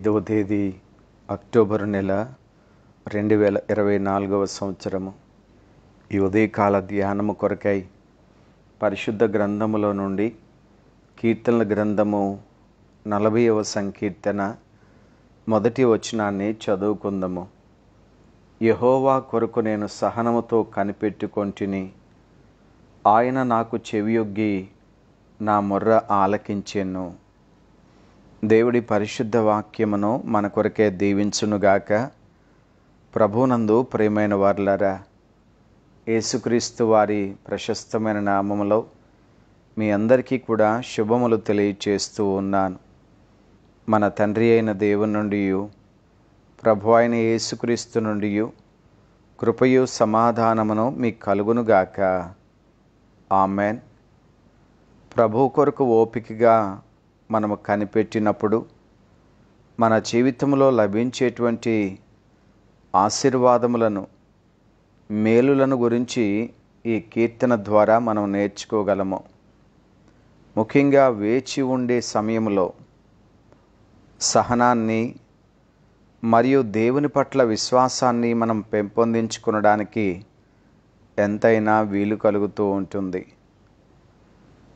5వ తేదీ అక్టోబరు నెల 2024 సంవత్సరము. ఈ ఉదయకాల ధ్యానము కొరకై పరిశుద్ధ గ్రంథములో నుండి కీర్తనల గ్రంథము 40వ సంకీర్తన మొదటి వచనాన్ని చదువుకుందాము. యెహోవా కొరకు నేను సహనముతో కనిపెట్టుకొంటిని, ఆయన నాకు చెవియొగ్గి నా మొర్ర ఆలకించెను. దేవుడి పరిశుద్ధ వాక్యమును మన కొరకే దీవించునుగాక. ప్రభునందు ప్రియమైన వారులారా, యేసుక్రీస్తు వారి ప్రశస్తమైన నామములో మీ అందరికీ కూడా శుభములు తెలియచేస్తూ ఉన్నాను. మన తండ్రి అయిన దేవుని నుండి, ప్రభు అయిన యేసుక్రీస్తు నుండి కృపయు సమాధానమును మీకు కలుగునుగాక. ఆమెన్. ప్రభు కొరకు ఓపికగా మనము కనిపెట్టినప్పుడు మన జీవితంలో లభించేటువంటి ఆశీర్వాదములను, మేలులను గురించి ఈ కీర్తన ద్వారా మనం నేర్చుకోగలము. ముఖ్యంగా వేచి ఉండే సమయంలో సహనాన్ని మరియు దేవుని పట్ల విశ్వాసాన్ని మనం పెంపొందించుకొనడానికి ఎంతైనా వీలు కలుగుతూ ఉంటుంది.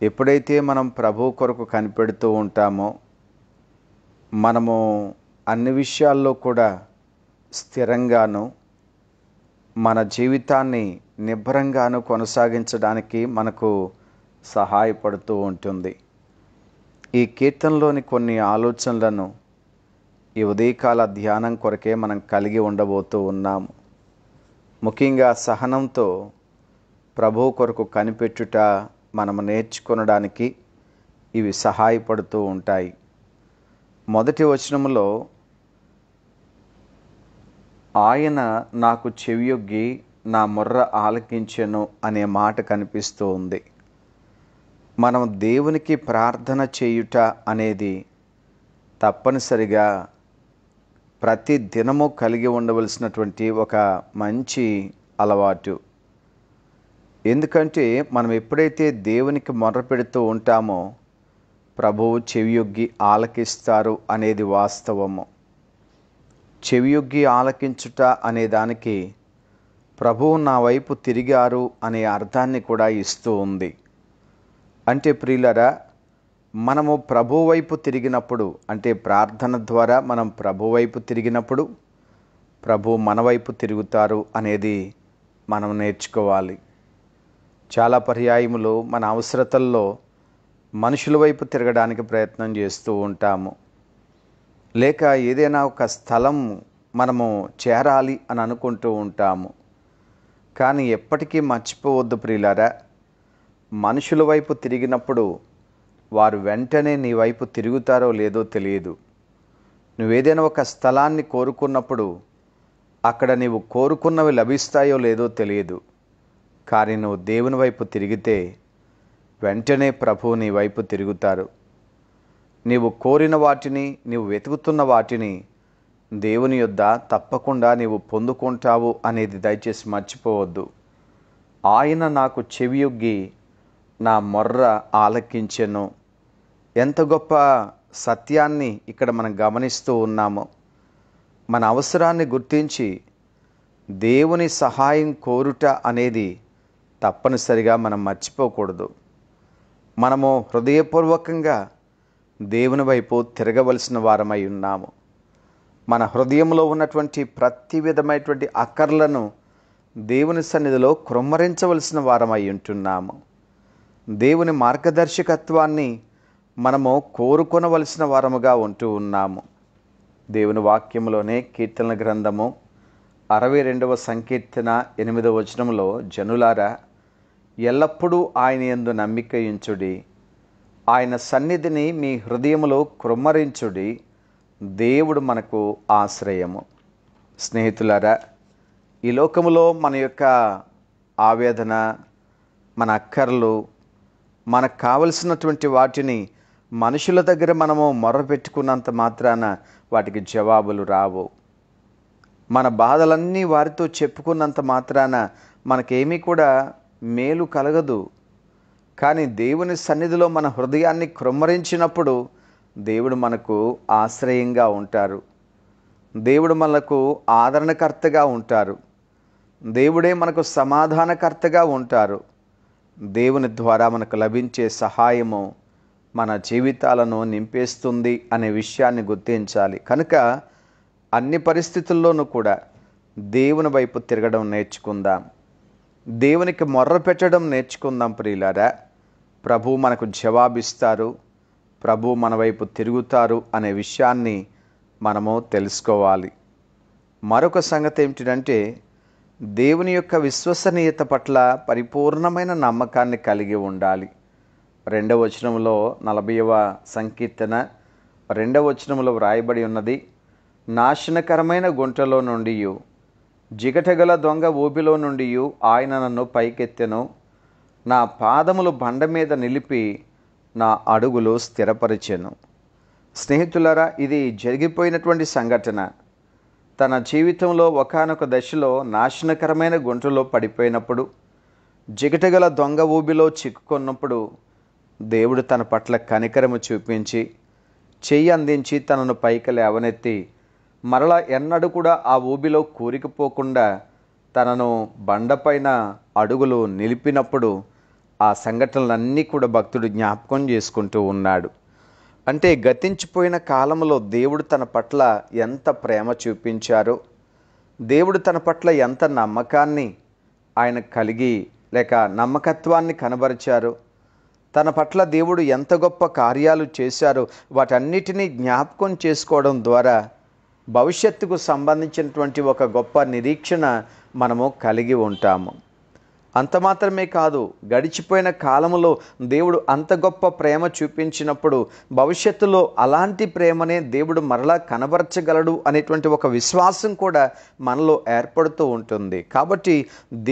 ఎప్పుడైతే మనం ప్రభు కొరకు కనిపెడుతూ ఉంటామో, మనము అన్ని విషయాల్లో కూడా స్థిరంగాను, మన జీవితాన్ని నిబ్బరంగాను కొనసాగించడానికి మనకు సహాయపడుతూ ఉంటుంది. ఈ కీర్తనలోని కొన్ని ఆలోచనలను ఈ ఉదయకాల ధ్యానం కొరకే మనం కలిగి ఉండబోతూ ఉన్నాము. ముఖ్యంగా సహనంతో ప్రభు కొరకు కనిపెట్టుట మనము నేర్చుకొనడానికి ఇవి సహాయపడుతూ ఉంటాయి. మొదటి వచనములో ఆయన నాకు చెవియొగ్గి నా మొర్ర ఆలకించెను అనే మాట కనిపిస్తూ ఉంది. మనం దేవునికి ప్రార్థన చేయుట అనేది తప్పనిసరిగా ప్రతి దినము కలిగి ఉండవలసినటువంటి ఒక మంచి అలవాటు. ఎందుకంటే మనం ఎప్పుడైతే దేవునికి మొర్ర పెడుతూ ఉంటామో ప్రభువు చెవియొగ్గి ఆలకిస్తారు అనేది వాస్తవము. చెవియొగ్గి ఆలకించుట అనే దానికి ప్రభువు నా వైపు తిరిగారు అనే అర్థాన్ని కూడా ఇస్తూ ఉంది. అంటే ప్రియులరా, మనము ప్రభు వైపు తిరిగినప్పుడు, అంటే ప్రార్థన ద్వారా మనం ప్రభు వైపు తిరిగినప్పుడు ప్రభు మన వైపు తిరుగుతారు అనేది మనం నేర్చుకోవాలి. చాలా పర్యాయములు మన అవసరతల్లో మనుషుల వైపు తిరగడానికి ప్రయత్నం చేస్తూ ఉంటాము. లేక ఏదైనా ఒక స్థలం మనము చేరాలి అని అనుకుంటూ ఉంటాము. కానీ ఎప్పటికీ మర్చిపోవద్దు ప్రియులారా, మనుషుల వైపు తిరిగినప్పుడు వారు వెంటనే నీ వైపు తిరుగుతారో లేదో తెలియదు. నువ్వేదైనా ఒక స్థలాన్ని కోరుకున్నప్పుడు అక్కడ నీవు కోరుకున్నవి లభిస్తాయో లేదో తెలియదు. కానీ నువ్వు దేవుని వైపు తిరిగితే వెంటనే ప్రభువు నీ వైపు తిరుగుతారు. నీవు కోరిన వాటిని, నీవు వెతుకుతున్న వాటిని దేవుని యొద్ద తప్పకుండా నీవు పొందుకుంటావు అనేది దయచేసి మర్చిపోవద్దు. ఆయన నాకు చెవియొగ్గి నా మొర్ర ఆలకించెను. ఎంత గొప్ప సత్యాన్ని ఇక్కడ మనం గమనిస్తూ ఉన్నామో. మన అవసరాన్ని గుర్తించి దేవుని సహాయం కోరుట అనేది తప్పనిసరిగా మనం మర్చిపోకూడదు. మనము హృదయపూర్వకంగా దేవుని వైపు తిరగవలసిన వారమై ఉన్నాము. మన హృదయంలో ఉన్నటువంటి ప్రతి విధమైనటువంటి అక్కర్లను దేవుని సన్నిధిలో కృమ్మరించవలసిన వారమై ఉంటున్నాము. దేవుని మార్గదర్శకత్వాన్ని మనము కోరుకొనవలసిన వారముగా ఉంటూ ఉన్నాము. దేవుని వాక్యములోనే కీర్తనల గ్రంథము 62వ సంకీర్తన 8వ వచనంలో, జనులారా ఎల్లప్పుడూ ఆయన యందు నమ్మిక ఉంచుడి, ఆయన సన్నిధిని మీ హృదయములో కృమ్మరించుడి, దేవుడు మనకు ఆశ్రయము. స్నేహితులారా, ఈ లోకములో మన యొక్క ఆవేదన, మన అక్కర్లు, మనకు కావలసినటువంటి వాటిని మనుషుల దగ్గర మనము మొర్రపెట్టుకున్నంత మాత్రాన వాటికి జవాబులు రావు. మన బాధలన్నీ వారితో చెప్పుకున్నంత మాత్రాన మనకేమీ కూడా మేలు కలగదు. కానీ దేవుని సన్నిధిలో మన హృదయాన్ని కృమ్మరించినప్పుడు దేవుడు మనకు ఆశ్రయంగా ఉంటారు. దేవుడు మనకు ఆదరణకర్తగా ఉంటారు. దేవుడే మనకు సమాధానకర్తగా ఉంటారు. దేవుని ద్వారా మనకు లభించే సహాయము మన జీవితాలను నింపేస్తుంది అనే విషయాన్ని గుర్తించాలి. కనుక అన్ని పరిస్థితుల్లోనూ కూడా దేవుని వైపు తిరగడం నేర్చుకుందాం. దేవునికి మొర్ర పెట్టడం నేర్చుకుందాం ప్రియులారా. ప్రభు మనకు జవాబిస్తారు, ప్రభు మన వైపు తిరుగుతారు అనే విషయాన్ని మనము తెలుసుకోవాలి. మరొక సంగతి ఏమిటంటే, దేవుని యొక్క విశ్వసనీయత పట్ల పరిపూర్ణమైన నమ్మకాన్ని కలిగి ఉండాలి. 2వ వచనంలో 40వ సంకీర్తన 2వ వచనంలో వ్రాయబడి ఉన్నది, నాశనకరమైన గుంటలో నుండి జిగటగల దొంగ ఊబిలో నుండి ఆయన నన్ను పైకెత్తెను. నా పాదములు బండ మీద నిలిపి నా అడుగులు స్థిరపరిచెను. స్నేహితులారా, ఇది జరిగిపోయినటువంటి సంఘటన. తన జీవితంలో ఒకానొక దశలో నాశనకరమైన గుంటలో పడిపోయినప్పుడు, జిగటగల దొంగ ఊబిలో చిక్కుకున్నప్పుడు దేవుడు తన పట్ల కనికరము చూపించి చెయ్యి అందించి తనను పైకి లేవనెత్తి మరలా ఎన్నడూ కూడా ఆ ఊబిలో కూరికిపోకుండా తనను బండపైన అడుగులు నిలిపినప్పుడు ఆ సంఘటనలన్నీ కూడా భక్తుడు జ్ఞాపకం చేసుకుంటూ ఉన్నాడు. అంటే గతించిపోయిన కాలంలో దేవుడు తన పట్ల ఎంత ప్రేమ చూపించారో, దేవుడు తన పట్ల ఎంత నమ్మకాన్ని ఆయన కలిగి లేక నమ్మకత్వాన్ని కనబరిచారో, తన పట్ల దేవుడు ఎంత గొప్ప కార్యాలు చేశారో వాటన్నిటినీ జ్ఞాపకం చేసుకోవడం ద్వారా భవిష్యత్తుకు సంబంధించినటువంటి ఒక గొప్ప నిరీక్షణ మనము కలిగి ఉంటాము. అంత మాత్రమే కాదు, గడిచిపోయిన కాలంలో దేవుడు అంత గొప్ప ప్రేమ చూపించినప్పుడు భవిష్యత్తులో అలాంటి ప్రేమనే దేవుడు మరలా కనబరచగలడు అనేటువంటి ఒక విశ్వాసం కూడా మనలో ఏర్పడుతూ ఉంటుంది. కాబట్టి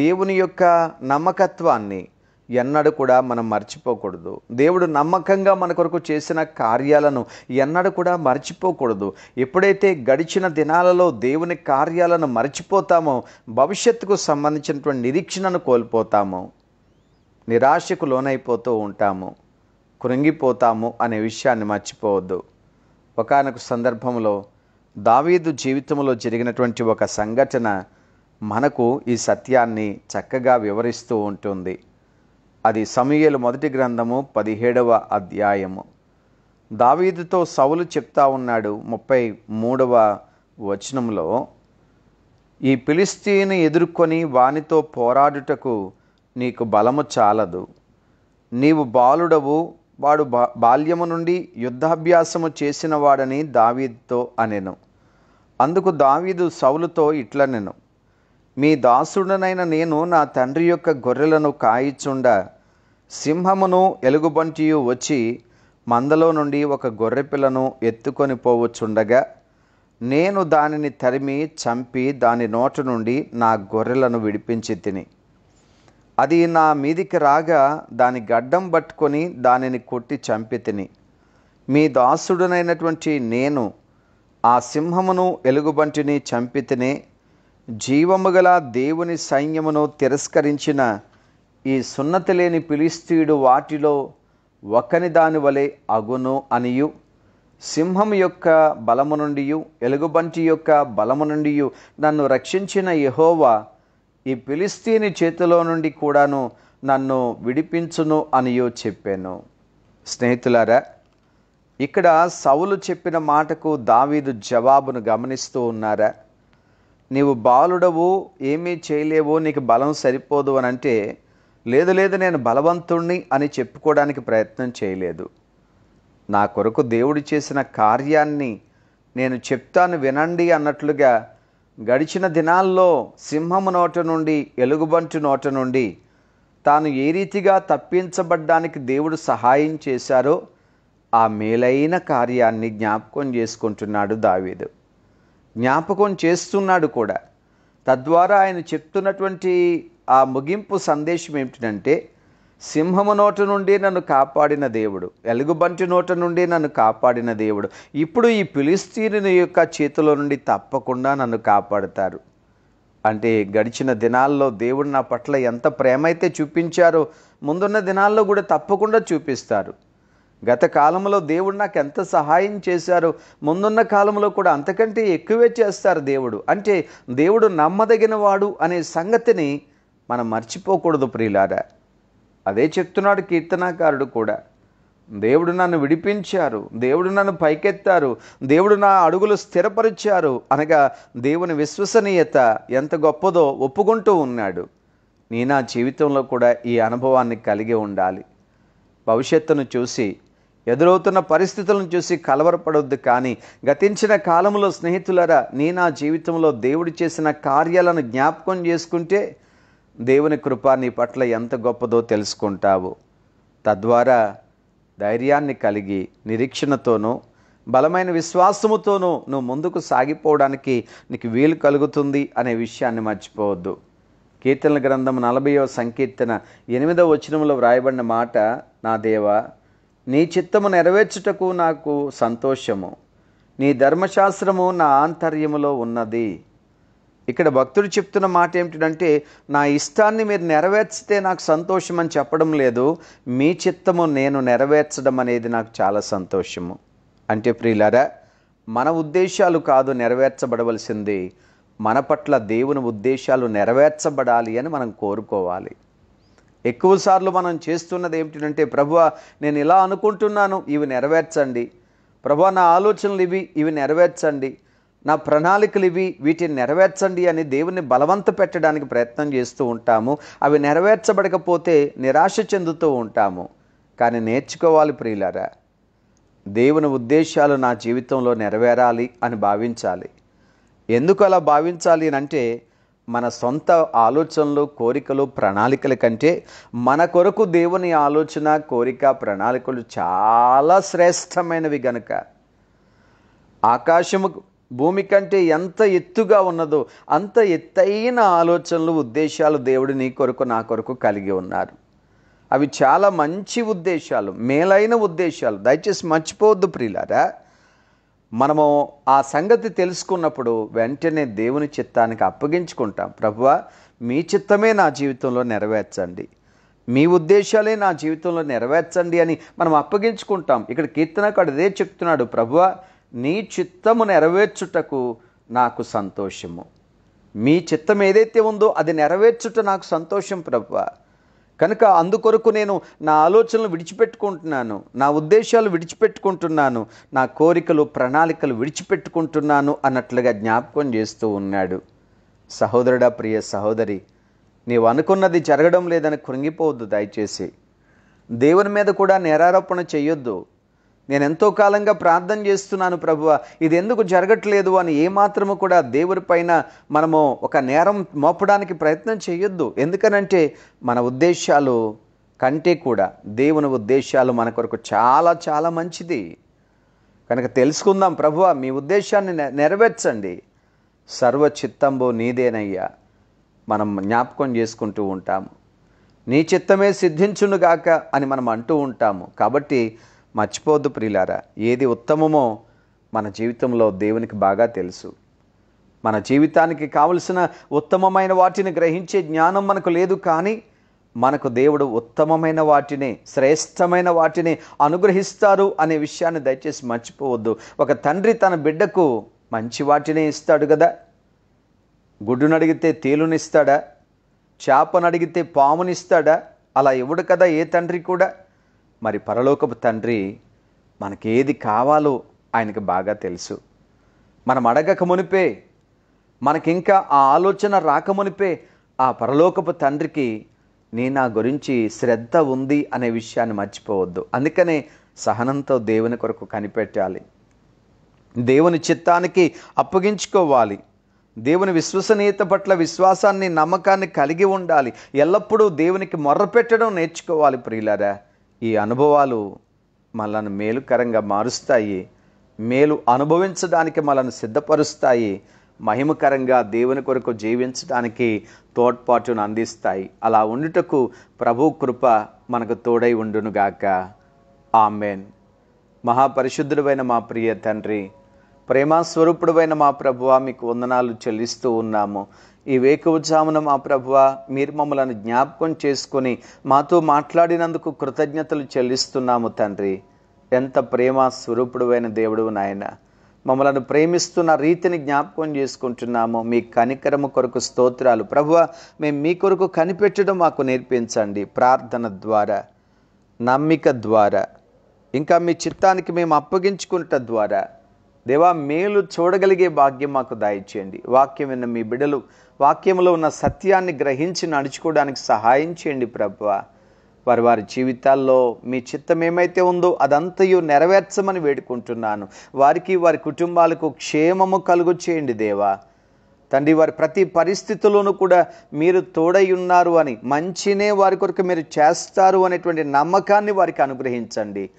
దేవుని యొక్క నమ్మకత్వాన్ని ఎన్నడూ కూడా మనం మర్చిపోకూడదు. దేవుడు నమ్మకంగా మన కొరకు చేసిన కార్యాలను ఎన్నడూ కూడా మర్చిపోకూడదు. ఎప్పుడైతే గడిచిన దినాలలో దేవుని కార్యాలను మర్చిపోతామో భవిష్యత్తుకు సంబంధించినటువంటి నిరీక్షణను కోల్పోతాము, నిరాశకు లోనైపోతూ ఉంటాము, కృంగిపోతాము అనే విషయాన్ని మర్చిపోవద్దు. ఒకానొక సందర్భంలో దావీదు జీవితంలో జరిగినటువంటి ఒక సంఘటన మనకు ఈ సత్యాన్ని చక్కగా వివరిస్తూ ఉంటుంది. అది సమూయేలు మొదటి గ్రంథము 17వ అధ్యాయము. దావీదుతో సౌలు చెప్తా ఉన్నాడు 33వ వచనంలో, ఈ ఫిలిష్తీయుని ఎదుర్కొని వానితో పోరాడుటకు నీకు బలము చాలదు. నీవు బాలుడవు, వాడు బాల్యము నుండి యుద్ధాభ్యాసము చేసిన వాడని దావీదుతో అనెను. అందుకు దావీదు సౌలుతో ఇట్లనెను, మీ దాసుడనైన నేను నా తండ్రి యొక్క గొర్రెలను కాయిచుండ సింహమును ఎలుగుబంటియు వచ్చి మందలో నుండి ఒక గొర్రెపిల్లను ఎత్తుకొని పోవచ్చుండగా నేను దానిని తరిమి చంపి దాని నోట నుండి నా గొర్రెలను విడిపించి తిని, అది నా మీదికి రాగా దాని గడ్డం పట్టుకొని దానిని కొట్టి చంపి తిని. మీ దాసుడనైనటువంటి నేను ఆ సింహమును ఎలుగుబంటిని చంపి తినే, జీవము గల దేవుని సైన్యమును తిరస్కరించిన ఈ సున్నతి లేని ఫిలిష్తీయుడు వాటిలో ఒకని దాని వలె అగును అనియు, సింహం యొక్క బలము నుండి ఎలుగుబంటి యొక్క బలము నుండి నన్ను రక్షించిన యెహోవా ఈ ఫిలిష్తీయుని చేతిలో నుండి కూడాను నన్ను విడిపించును అనియు చెప్పాను. స్నేహితులారా, ఇక్కడ సౌలు చెప్పిన మాటకు దావీదు జవాబును గమనిస్తూ ఉన్నారా? నీవు బాలుడవు, ఏమీ చేయలేవు, నీకు బలం సరిపోదు అని అంటే, లేదు లేదు నేను బలవంతుణ్ణి అని చెప్పుకోవడానికి ప్రయత్నం చేయలేదు. నా కొరకు దేవుడు చేసిన కార్యాన్ని నేను చెప్తాను వినండి అన్నట్లుగా గడిచిన దినాల్లో సింహము నోట నుండి ఎలుగుబంటి నోట నుండి తాను ఏ రీతిగా తప్పించబడ్డానికి దేవుడు సహాయం చేశారో ఆ మేలైన కార్యాన్ని జ్ఞాపకం చేసుకుంటున్నాడు దావీదు. జ్ఞాపకం చేస్తున్నాడు కూడా. తద్వారా ఆయన చెప్తున్నటువంటి ఆ ముగింపు సందేశం ఏమిటంటే, సింహము నోట నుండి నన్ను కాపాడిన దేవుడు, ఎలుగుబంటి నోట నుండి నన్ను కాపాడిన దేవుడు ఇప్పుడు ఈ ఫిలిష్తీయుని యొక్క చేతిలో నుండి తప్పకుండా నన్ను కాపాడుతారు. అంటే గడిచిన దినాల్లో దేవుడు నా పట్ల ఎంత ప్రేమ అయితే చూపించారో ముందున్న దినాల్లో కూడా తప్పకుండా చూపిస్తారు. గత కాలంలో దేవుడు నాకు ఎంత సహాయం చేశారో ముందున్న కాలంలో కూడా అంతకంటే ఎక్కువే చేస్తారు దేవుడు. అంటే దేవుడు నమ్మదగిన వాడు అనే సంగతిని మనం మర్చిపోకూడదు ప్రియులారా. అదే చెప్తున్నాడు కీర్తనాకారుడు కూడా. దేవుడు నన్ను విడిపించారు, దేవుడు నన్ను పైకెత్తారు, దేవుడు నా అడుగులు స్థిరపరిచారు అనగా దేవుని విశ్వసనీయత ఎంత గొప్పదో ఒప్పుకుంటూ ఉన్నాడు. నా జీవితంలో కూడా ఈ అనుభవాన్ని కలిగి ఉండాలి. భవిష్యత్తును చూసి, ఎదురవుతున్న పరిస్థితులను చూసి కలవరపడొద్దు. కానీ గతించిన కాలంలో స్నేహితులరా, నా జీవితంలో దేవుడు చేసిన కార్యాలను జ్ఞాపకం చేసుకుంటే దేవుని కృప నీ పట్ల ఎంత గొప్పదో తెలుసుకుంటావు. తద్వారా ధైర్యాన్ని కలిగి నిరీక్షణతోనూ బలమైన విశ్వాసముతోనూ నువ్వు ముందుకు సాగిపోవడానికి నీకు వీలు కలుగుతుంది అనే విషయాన్ని మర్చిపోవద్దు. కీర్తనల గ్రంథం 40వ సంకీర్తన 8వ వచనంలో వ్రాయబడిన మాట, నా దేవా, నీ చిత్తము నెరవేర్చుటకు నాకు సంతోషము, నీ ధర్మశాస్త్రము నా ఆంతర్యములో ఉన్నది. ఇక్కడ భక్తుడు చెప్తున్న మాట ఏమిటంటే, నా ఇష్టాన్ని మీరు నెరవేర్చితే నాకు సంతోషం అని చెప్పడం లేదు, మీ చిత్తము నేను నెరవేర్చడం అనేది నాకు చాలా సంతోషము. అంటే ప్రియులారా, మన ఉద్దేశాలు కాదు నెరవేర్చబడవలసింది, మన పట్ల దేవుని ఉద్దేశాలు నెరవేర్చబడాలి అని మనం కోరుకోవాలి. ఎక్కువసార్లు మనం చేస్తున్నది ఏమిటంటే, ప్రభువా నేను ఇలా అనుకుంటున్నాను, ఇవి నెరవేర్చండి. ప్రభువా నా ఆలోచనలు ఇవి నెరవేర్చండి. నా ప్రణాళికలు వీటిని నెరవేర్చండి అని దేవుని బలవంత పెట్టడానికి ప్రయత్నం చేస్తూ ఉంటాము. అవి నెరవేర్చబడకపోతే నిరాశ చెందుతూ ఉంటాము. కానీ నేర్చుకోవాలి ప్రియులారా, దేవుని ఉద్దేశాలు నా జీవితంలో నెరవేరాలి అని భావించాలి. ఎందుకు అలా భావించాలి అంటే, మన సొంత ఆలోచనలు, కోరికలు, ప్రణాళికల కంటే మన కొరకు దేవుని ఆలోచన, కోరిక, ప్రణాళికలు చాలా శ్రేష్టమైనవి గనుక, ఆకాశము భూమి కంటే ఎంత ఎత్తుగా ఉన్నదో అంత ఎత్తైన ఆలోచనలు, ఉద్దేశాలు దేవుడు నీ కొరకు, నా కొరకు కలిగి ఉన్నారు. అవి చాలా మంచి ఉద్దేశాలు, మేలైన ఉద్దేశాలు. దయచేసి మర్చిపోవద్దు ప్రియులారా. మనము ఆ సంగతి తెలుసుకున్నప్పుడు వెంటనే దేవుని చిత్తానికి అప్పగించుకుంటాం. ప్రభువా మీ చిత్తమే నా జీవితంలో నెరవేర్చండి, మీ ఉద్దేశాలే నా జీవితంలో నెరవేర్చండి అని మనం అప్పగించుకుంటాం. ఇక్కడ కీర్తనకారుడు అదే చెప్తున్నాడు, ప్రభువా నీ చిత్తము నెరవేర్చుటకు నాకు సంతోషము. మీ చిత్తం ఏదైతే ఉందో అది నెరవేర్చుట నాకు సంతోషం ప్రభువా. కనుక అందుకొరకు నేను నా ఆలోచనలు విడిచిపెట్టుకుంటున్నాను, నా ఉద్దేశాలు విడిచిపెట్టుకుంటున్నాను, నా కోరికలు, ప్రణాళికలు విడిచిపెట్టుకుంటున్నాను అన్నట్లుగా జ్ఞాపకం చేస్తూ ఉన్నాడు. సహోదరుడా, ప్రియ సహోదరి, నీవు అనుకున్నది జరగడం లేదని కృంగిపోవద్దు. దయచేసి దేవుని మీద కూడా నేరారోపణ చేయొద్దు. నేను ఎంతో కాలంగా ప్రార్థన చేస్తున్నాను ప్రభువా, ఇది ఎందుకు జరగట్లేదు అని ఏమాత్రము కూడా దేవుడి పైన మనము ఒక నేరం మోపడానికి ప్రయత్నం చేయొద్దు. ఎందుకనంటే మన ఉద్దేశాలు కంటే కూడా దేవుని ఉద్దేశాలు మన కొరకు చాలా చాలా మంచిది. కనుక తెలుసుకుందాం, ప్రభువా మీ ఉద్దేశాన్ని నెరవేర్చండి, సర్వ చిత్తంబు నీదేనయ్యా మనం జ్ఞాపకం చేసుకుంటూ ఉంటాము. నీ చిత్తమే సిద్ధించునుగాక అని మనం అంటూ ఉంటాము. కాబట్టి మర్చిపోవద్దు ప్రియులారా, ఏది ఉత్తమమో మన జీవితంలో దేవునికి బాగా తెలుసు. మన జీవితానికి కావలసిన ఉత్తమమైన వాటిని గ్రహించే జ్ఞానం మనకు లేదు, కానీ మనకు దేవుడు ఉత్తమమైన వాటిని, శ్రేష్టమైన వాటిని అనుగ్రహిస్తారు అనే విషయాన్ని దయచేసి మర్చిపోవద్దు. ఒక తండ్రి తన బిడ్డకు మంచి వాటినే ఇస్తాడు కదా. గుడ్డును అడిగితే తేలునిస్తాడా? చేపను అడిగితే పామునిస్తాడా? అలా ఇవ్వడు కదా ఏ తండ్రి కూడా. మరి పరలోకపు తండ్రి మనకి ఏది కావాలో ఆయనకి బాగా తెలుసు. మనం అడగక మునిపే, మనకింకా ఆ ఆలోచన రాకమునిపే ఆ పరలోకపు తండ్రికి నా గురించి శ్రద్ధ ఉంది అనే విషయాన్ని మర్చిపోవద్దు. అందుకనే సహనంతో దేవుని కొరకు కనిపెట్టాలి, దేవుని చిత్తానికి అప్పగించుకోవాలి, దేవుని విశ్వసనీయత పట్ల విశ్వాసాన్ని, నమ్మకాన్ని కలిగి ఉండాలి. ఎల్లప్పుడూ దేవునికి మొర్రపెట్టడం నేర్చుకోవాలి ప్రియులారా. ఈ అనుభవాలు మనల్ని మేలుకరంగా మారుస్తాయి, మేలు అనుభవించడానికి మనల్ని సిద్ధపరుస్తాయి, మహిమకరంగా దేవుని కొరకు జీవించడానికి తోడ్పాటును అందిస్తాయి. అలా ఉండుటకు ప్రభు కృప మనకు తోడై ఉండునుగాక. ఆమెన్. మహాపరిశుద్ధుడైన మా ప్రియ తండ్రి, ప్రేమాస్వరూపుడైన మా ప్రభువా, మీకు వందనాలు చెల్లిస్తూ ఉన్నాము. ఈ వేకువజామున మా ప్రభువా, మీరు మమ్మల్ని జ్ఞాపకం చేసుకొని మాతో మాట్లాడినందుకు కృతజ్ఞతలు చెల్లిస్తున్నాము తండ్రి. ఎంత ప్రేమ స్వరూపుడువైన దేవుడు నాయన. మమ్మలను ప్రేమిస్తున్న రీతిని జ్ఞాపకం చేసుకుంటున్నాము. మీ కనికరము కొరకు స్తోత్రాలు ప్రభువా. మేము మీ కొరకు కనిపెట్టడం మాకు నేర్పించండి. ప్రార్థన ద్వారా, నమ్మిక ద్వారా, ఇంకా మీ చిత్తానికి మేము అప్పగించుకున్నట ద్వారా దేవా మేలు చూడగలిగే భాగ్యం మాకు దయచేయండి. వాక్యం విన్న మీ బిడ్డలు వాక్యంలో ఉన్న సత్యాన్ని గ్రహించి నడుచుకోవడానికి సహాయం చేయండి ప్రభువా. వారి వారి జీవితాల్లో మీ చిత్తం ఏమైతే ఉందో అదంతయు నెరవేర్చమని వేడుకుంటున్నాను. వారికి వారి కుటుంబాలకు క్షేమము కలుగు చేయండి దేవా. తండ్రి, వారి ప్రతి పరిస్థితుల్లోనూ కూడా మీరు తోడై ఉన్నారు అని, మంచినే వారి కొరకు మీరు చేస్తారు అనేటువంటి నమ్మకాన్ని వారికి అనుగ్రహించండి.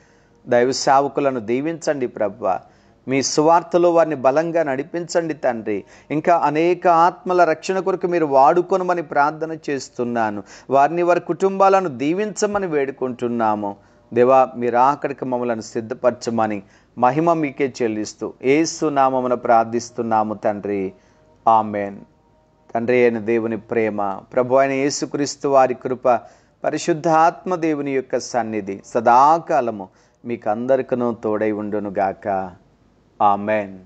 దైవ సేవకులను దీవించండి ప్రభువా. మీ సువార్తలో వారిని బలంగా నడిపించండి తండ్రి. ఇంకా అనేక ఆత్మల రక్షణ కొరకు మీరు వాడుకొనమని ప్రార్థన చేస్తున్నాను. వారిని వారి కుటుంబాలను దీవించమని వేడుకుంటున్నాము దేవా. మీరు అక్కడికి మమ్మల్ని సిద్ధపరచమని మహిమ మీకే చెల్లిస్తూ యేసు నామమున ప్రార్థిస్తున్నాము తండ్రి. ఆమెన్. తండ్రి అయిన దేవుని ప్రేమ, ప్రభు అయిన యేసుక్రీస్తు వారి కృప, పరిశుద్ధాత్మ దేవుని యొక్క సన్నిధి సదాకాలము మీకు అందరికీ తోడై ఉండునుగాక. ఆమెన్.